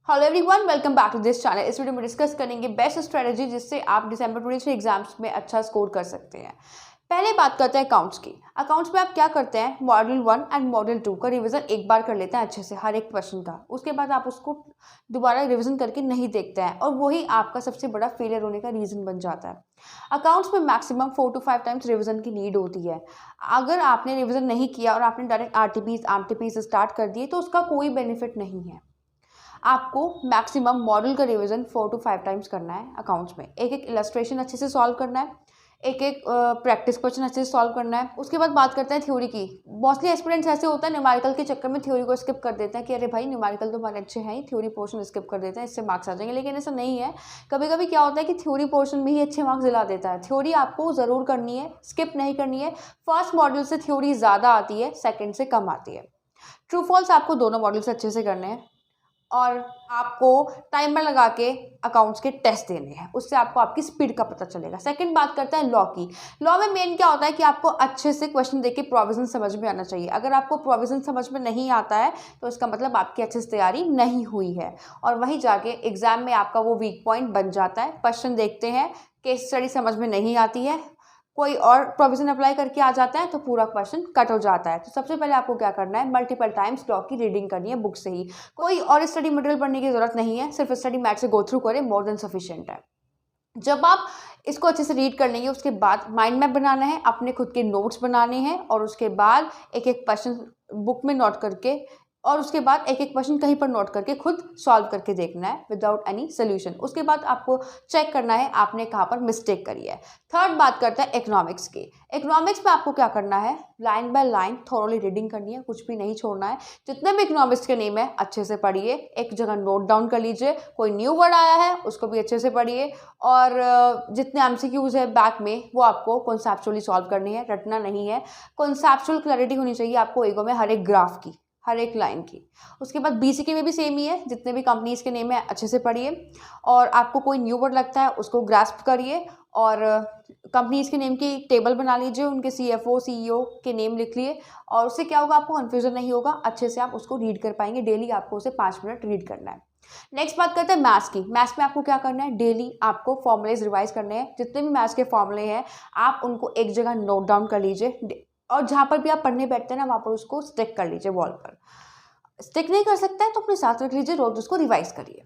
Hello everyone, welcome back to this channel. इस video में discuss करेंगे बेस्ट स्ट्रेटजी जिससे आप दिसंबर 2023 एग्जाम्स में अच्छा स्कोर कर सकते हैं। पहले बात करते हैं अकाउंट्स की। अकाउंट्स में आप क्या करते हैं, मॉड्यूल 1 एंड मॉड्यूल 2 का रिवीजन एक बार कर लेते हैं अच्छे से हर एक क्वेश्चन का। उसके बाद आप उसको दोबारा रिवीजन करके नहीं देखते हैं और वही आपका सबसे बड़ा फेलियर होने का रीज़न बन जाता है। अकाउंट्स में मैक्सिमम 4 to 5 टाइम्स रिवीजन की नीड होती है। अगर आपने रिवीजन नहीं किया और आपने डायरेक्ट आरटीपीज एमटीपीज स्टार्ट कर दिए तो उसका कोई बेनिफिट नहीं है। आपको मैक्सिमम मॉडल का रिवीजन 4 to 5 टाइम्स करना है अकाउंट्स में। एक एक इलस्ट्रेशन अच्छे से सॉल्व करना है, एक एक प्रैक्टिस क्वेश्चन अच्छे से सॉल्व करना है। उसके बाद बात करते हैं थ्योरी की। मोस्टली एस्पिरेंट्स ऐसे होता है न्यूमेरिकल के चक्कर में थ्योरी को स्किप कर देते हैं कि अरे भाई न्यूमेरिकल तो हमारे अच्छे हैं ही, थ्योरी पोर्शन स्किप कर देते हैं, इससे मार्क्स आ जाएंगे। लेकिन ऐसा नहीं है। कभी कभी क्या होता है कि थ्योरी पोर्शन में ही अच्छे मार्क्स दिला देता है। थ्योरी आपको ज़रूर करनी है, स्किप नहीं करनी है। फर्स्ट मॉड्यूल से थ्योरी ज़्यादा आती है, सेकेंड से कम आती है। ट्रू फॉल्स आपको दोनों मॉड्यूल से अच्छे से करने हैं और आपको टाइमर लगा के अकाउंट्स के टेस्ट देने हैं। उससे आपको आपकी स्पीड का पता चलेगा। सेकंड बात करते हैं लॉ की। लॉ में मेन क्या होता है कि आपको अच्छे से क्वेश्चन देख के प्रोविजन समझ में आना चाहिए। अगर आपको प्रोविजन समझ में नहीं आता है तो इसका मतलब आपकी अच्छे से तैयारी नहीं हुई है और वहीं जाके एग्जाम में आपका वो वीक पॉइंट बन जाता है। क्वेश्चन देखते हैं, केस स्टडी समझ में नहीं आती है, कोई और प्रोविजन अप्लाई करके आ जाता है तो पूरा क्वेश्चन कट हो जाता है। तो सबसे पहले आपको क्या करना है, मल्टीपल टाइम्स लॉ की रीडिंग करनी है बुक से ही। कोई और स्टडी मटेरियल पढ़ने की जरूरत नहीं है, सिर्फ स्टडी मैथ से गो थ्रू करें, मोर देन सफिशिएंट है। जब आप इसको अच्छे से रीड कर लेंगे उसके बाद माइंड मैप बनाना है, अपने खुद के नोट्स बनाने हैं और उसके बाद एक एक क्वेश्चन बुक में नोट करके और उसके बाद एक एक क्वेश्चन कहीं पर नोट करके खुद सॉल्व करके देखना है विदाउट एनी सोल्यूशन। उसके बाद आपको चेक करना है आपने कहाँ पर मिस्टेक करी है। थर्ड बात करते हैं इकोनॉमिक्स की। इकोनॉमिक्स में आपको क्या करना है, line by line thoroughly reading करनी है, कुछ भी नहीं छोड़ना है। जितने भी इकोनॉमिक्स के नेम है अच्छे से पढ़िए, एक जगह नोट डाउन कर लीजिए। कोई न्यू वर्ड आया है उसको भी अच्छे से पढ़िए और जितने एमसीक्यूज है बैक में वो आपको कॉन्सेप्चुअली सॉल्व करनी है, रटना नहीं है। कॉन्सेप्चुअल क्लैरिटी होनी चाहिए आपको ईगो में हर एक ग्राफ की, हर एक लाइन की। उसके बाद बीसीके में भी सेम ही है, जितने भी कंपनीज के नेम है अच्छे से पढ़िए और आपको कोई न्यू वर्ड लगता है उसको ग्रास्प करिए और कंपनीज के नेम की टेबल बना लीजिए, उनके सीएफओ सीईओ के नेम लिख लिए और उससे क्या होगा, आपको कन्फ्यूजन नहीं होगा, अच्छे से आप उसको रीड कर पाएंगे। डेली आपको उसे 5 मिनट रीड करना है। नेक्स्ट बात करते हैं मैथ्स की। मैथ्स में आपको क्या करना है, डेली आपको फॉर्मूलेज रिवाइज करने हैं। जितने भी मैथ्स के फॉर्मूले हैं आप उनको एक जगह नोट डाउन कर लीजिए और जहाँ पर भी आप पढ़ने बैठते हैं ना वहाँ पर उसको स्टिक कर लीजिए वॉल पर। स्टिक नहीं कर सकते हैं तो अपने साथ रख लीजिए, रोज उसको रिवाइज करिए।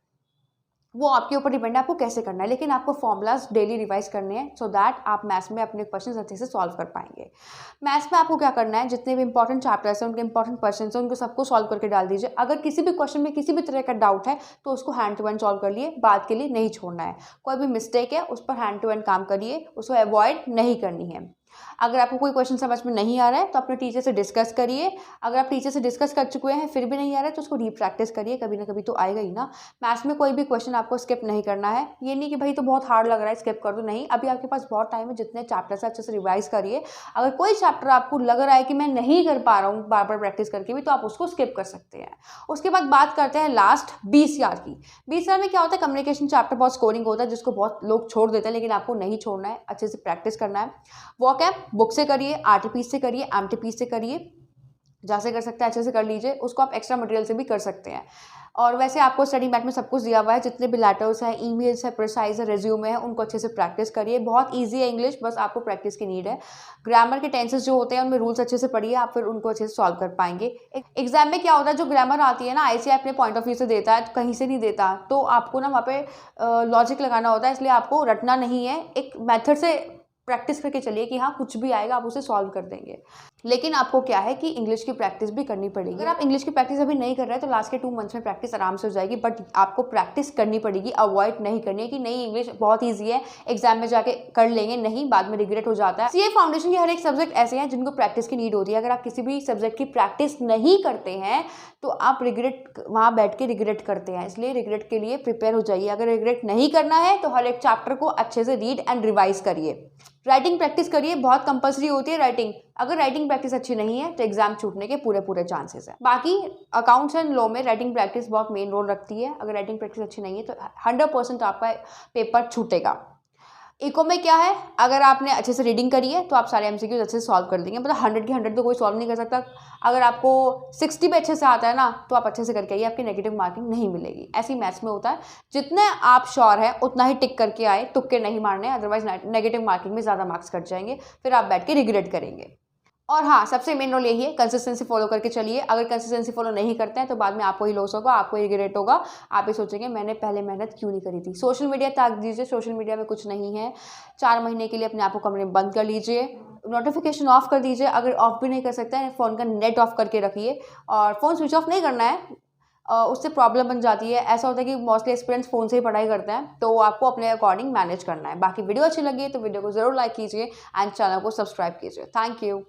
वो आपके ऊपर डिपेंड है आपको कैसे करना है, लेकिन आपको फॉर्मूलाज डेली रिवाइज करने हैं सो दैट आप मैथ्स में अपने क्वेश्चन अच्छे से सॉल्व कर पाएंगे। मैथ्स में आपको क्या करना है, जितने भी इंपॉर्टेंट चैप्टर्स हैं उनके इंपॉर्टेंट क्वेश्चन हैं उनको सबको सॉल्व करके डाल दीजिए। अगर किसी भी क्वेश्चन में किसी भी तरह का डाउट है तो उसको हैंड टू हैंड सॉल्व कर लिए, बाद के लिए नहीं छोड़ना है। कोई भी मिस्टेक है उस पर हैंड टू हैंड काम करिए, उसको अवॉइड नहीं करनी है। अगर आपको कोई क्वेश्चन समझ में नहीं आ रहा है तो अपने टीचर से डिस्कस करिए। अगर आप टीचर से डिस्कस कर चुके हैं फिर भी नहीं आ रहा है तो उसको रीप्रैक्टिस करिए, कभी ना कभी तो आएगा ही ना। मैथ्स में कोई भी क्वेश्चन आपको स्किप नहीं करना है। ये नहीं कि भाई तो बहुत हार्ड लग रहा है स्किप कर दो, नहीं, अभी आपके पास बहुत टाइम है। जितने चैप्टर से अच्छे से रिवाइज करिए। अगर कोई चैप्टर आपको लग रहा है कि मैं नहीं कर पा रहा हूँ बार बार प्रैक्टिस करके भी, तो आप उसको स्किप कर सकते हैं। उसके बाद बात करते हैं लास्ट बीसीआर की। बीसीआर में क्या होता है, कम्युनिकेशन चैप्टर बहुत स्कोरिंग होता है जिसको बहुत लोग छोड़ देते हैं, लेकिन आपको नहीं छोड़ना है, अच्छे से प्रैक्टिस करना है। वॉकैब बुक से करिए, आरटीपी से करिए, एमटीपी से करिए, जहाँ से कर सकते हैं अच्छे से कर लीजिए। उसको आप एक्स्ट्रा मटेरियल से भी कर सकते हैं। और वैसे आपको स्टडी मैट में सब कुछ दिया हुआ है, जितने भी लेटर्स हैं, ईमेल्स है, प्रिसाइज है, रिज्यूमे है, उनको अच्छे से प्रैक्टिस करिए। बहुत इजी है इंग्लिश, बस आपको प्रैक्टिस की नीड है। ग्रामर के टेंसेस जो होते हैं उनमें रूल्स अच्छे से पढ़िए, आप फिर उनको अच्छे से सॉल्व कर पाएंगे। एग्जाम में क्या होता है, जो ग्रामर आती है ना आईसीएआई अपने पॉइंट ऑफ व्यू से देता है, तो कहीं से नहीं देता, तो आपको ना वहाँ पे लॉजिक लगाना होता है, इसलिए आपको रटना नहीं है। एक मेथड से प्रैक्टिस करके चलिए कि हाँ कुछ भी आएगा आप उसे सॉल्व कर देंगे। लेकिन आपको क्या है कि इंग्लिश की प्रैक्टिस भी करनी पड़ेगी। अगर आप इंग्लिश की प्रैक्टिस अभी नहीं कर रहे हैं तो लास्ट के 2 मंथ्स में प्रैक्टिस आराम से हो जाएगी, बट आपको प्रैक्टिस करनी पड़ेगी। अवॉइड नहीं करनी है कि नहीं इंग्लिश बहुत ईजी है एग्जाम में जाके कर लेंगे, नहीं, बाद में रिग्रेट हो जाता है। सीए फाउंडेशन के हर एक सब्जेक्ट ऐसे हैं जिनको प्रैक्टिस की नीड होती है। अगर आप किसी भी सब्जेक्ट की प्रैक्टिस नहीं करते हैं तो आप रिग्रेट वहाँ बैठ के रिग्रेट करते हैं, इसलिए रिग्रेट के लिए प्रिपेयर हो जाइए। अगर रिग्रेट नहीं करना है तो हर एक चैप्टर को अच्छे से रीड एंड रिवाइज करिए। राइटिंग प्रैक्टिस करिए, बहुत कंपलसरी होती है राइटिंग। अगर राइटिंग प्रैक्टिस अच्छी नहीं है तो एग्जाम छूटने के पूरे चांसेस है। बाकी अकाउंट्स एंड लॉ में राइटिंग प्रैक्टिस बहुत मेन रोल रखती है। अगर राइटिंग प्रैक्टिस अच्छी नहीं है तो 100% आपका पेपर छूटेगा। इको में क्या है, अगर आपने अच्छे से रीडिंग करी है तो आप सारे एमसीक्यूज अच्छे से सॉल्व कर देंगे। मतलब 100 की 100 तो कोई सॉल्व नहीं कर सकता। अगर आपको 60 पे अच्छे से आता है ना तो आप अच्छे से करके आइए, आपकी नेगेटिव मार्किंग नहीं मिलेगी। ऐसी मैथ्स में होता है, जितने आप श्योर है उतना ही टिक करके आए, तुक्के नहीं मारने, अदरवाइज नेगेटिव मार्किंग में ज़्यादा मार्क्स कट जाएंगे, फिर आप बैठ के रिग्रेट करेंगे। और हाँ, सबसे मेन रोल यही है, कंसिस्टेंसी फॉलो करके चलिए। अगर कंसिस्टेंसी फॉलो नहीं करते हैं तो बाद में आपको ही लॉस होगा, आपको ही रिग्रेट होगा। आप ही सोचेंगे मैंने पहले मेहनत क्यों नहीं करी थी। सोशल मीडिया त्याग दीजिए, सोशल मीडिया में कुछ नहीं है। 4 महीने के लिए अपने आप को कमरे में बंद कर लीजिए, नोटिफिकेशन ऑफ कर दीजिए। अगर ऑफ भी नहीं कर सकते हैं, फ़ोन का नेट ऑफ करके रखिए, और फ़ोन स्विच ऑफ नहीं करना है, उससे प्रॉब्लम बन जाती है। ऐसा होता है कि मोस्टली स्टूडेंट्स फ़ोन से ही पढ़ाई करते हैं, तो आपको अपने अकॉर्डिंग मैनेज करना है। बाकी वीडियो अच्छी लगी तो वीडियो को ज़रूर लाइक कीजिए एंड चैनल को सब्सक्राइब कीजिए। Thank you.